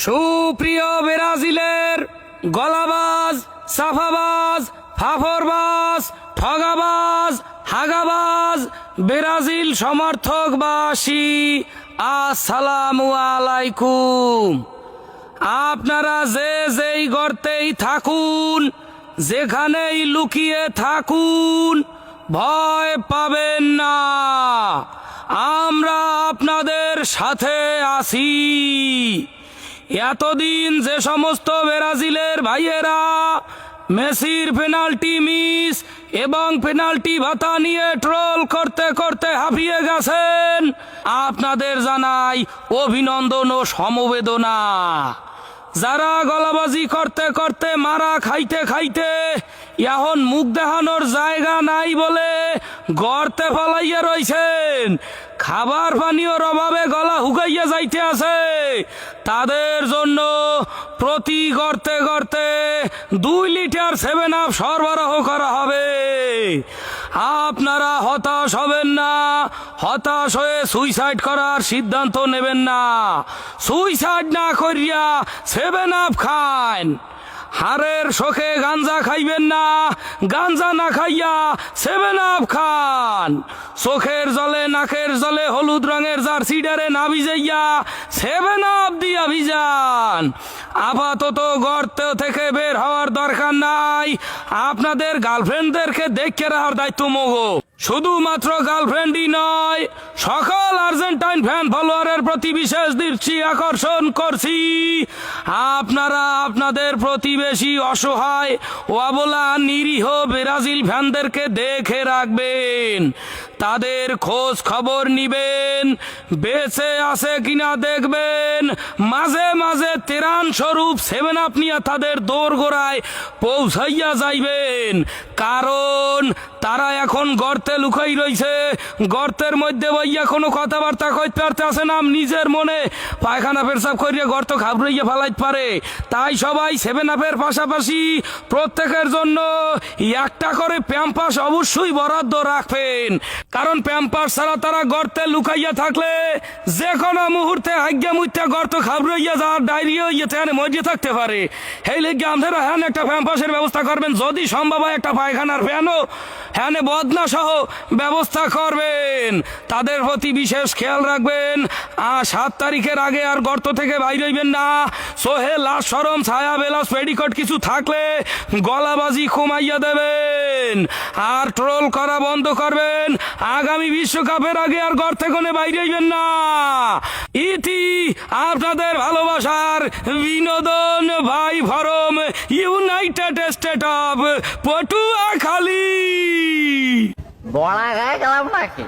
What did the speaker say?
সুপ্রিয় ব্রাজিলের গলাবাজ, সাফাবাজ, ফাফরবাজ, ঠগাবাজ, হাগাবাজ ব্রাজিল সমর্থকবাসী, আসসালামু আলাইকুম। আপনারা যে যেই গর্তেই থাকুন, যেখানেই লুকিয়ে থাকুন, ভয় পাবেন না। আমরা আপনাদের সাথে আছি। এতদিন যে সমস্ত ব্রাজিলের ভাইয়েরা মেসির পেনাল্টি মিস এবং পেনাল্টি ভাতা নিয়ে ট্রোল করতে করতে হাঁপিয়ে গেছেন, আপনাদের জানাই অভিনন্দন ও সমবেদনা। যারা গলাবাজি করতে করতে মারা খাইতে খাইতে এখন মুখ দেখানোর জায়গা নাই বলে গর্তে ফলাইয়া রইছেন, খাবার পানীয়র অভাবে গলা হুকাইয়া যাইতে আছে, তাদের জন্য প্রতি গর্তে গর্তে 2 লিটার 7 আপ সরবরাহ করা হবে। আপনারা হতাশ হবেন না, হতাশ হয়ে সুইসাইড করার সিদ্ধান্ত নেবেন না। সুইসাইড না করিয়া 7 আপ খান। হারের শোকে গাঞ্জা খাইবেন না, গাঞ্জা না খাইয়া 7 আপ খান। চোখের জলে নাকের জলে হলুদ রঙের জার্সিডারে না ভিজাইয়া 7 আপ দিয়া ভিজান। আপাতত গর্ত থেকে বের হওয়ার দরকার নাই, আপনাদের গার্লফ্রেন্ডদেরকে দেখে রাখার দায়িত্ব মগো। শুধুমাত্র গার্লফ্রেন্ডই নয়, সকল আর্জেন্টাইন ফ্যান ফলোয়ারের প্রতি বিশেষ দৃষ্টি আকর্ষণ করছি। আপনারা আপনাদের প্রতিবেশী অসহায় ও অবলা নিরীহ ব্রাজিল ফ্যানদেরকে দেখে রাখবেন, তাদের খোঁজ খবর নিবেন, বেঁচে আছে কিনা দেখবেন, মাঝে মাঝে তেরান স্বরূপ 7 আপ নিয়ে তাদের দোরগোড়ায় পৌঁছাইয়া যাইবেন। কারণ তারা এখন গর্তে লুকাই রইছে, গর্তের মধ্যে বইয়া কোনো কথাবার্তা কইতে পারতে আসে না, নিজের মনে পায়খানা পেশাব করিয়া গর্ত ঘাবড়াইয়া ফেলাইতে পারে। তাই সবাই 7 আপের পাশাপাশি প্রত্যেকের জন্য একটা করে প্যাম্পাস অবশ্যই বরাদ্দ রাখবেন। কারণ প্যাম্পাস ছাড়া তারা গর্তে লুকাইয়া থাকলে যে কোনো মুহূর্তে হাগ্যা মুইতে গর্ত ঘাবড়াইয়া যাওয়ার ডায়রিয়া ইয়েতে মরিয়ে থাকতে পারে। এই লেগে আপনারা হ্যাঁ একটা প্যাম্পাসের ব্যবস্থা করবেন, যদি সম্ভব হয় একটা পায়খানার ফ্যানও হ্যাঁ বদনা সহ ব্যবস্থা করবেন। তাদের প্রতি বিশেষ খেয়াল রাখবেন। 7 তারিখের আগে আর গর্ত থেকে বাইরে হইবেন না। সোহে লাশ সরম ছায়া বেলাস পেডিকট কিছু থাকলে গলাবাজি কমাইয়া দেবেন আর ট্রোল করা বন্ধ করবেন। আগামী বিশ্বকাপের আগে আর গর্তে কোনে বাইরে হইবেন না। ইতি আপনাদের ভালোবাসার বিনোদন ভাই form, United state of Patuakhali. বড়া গায়ে গেলাম নাকি?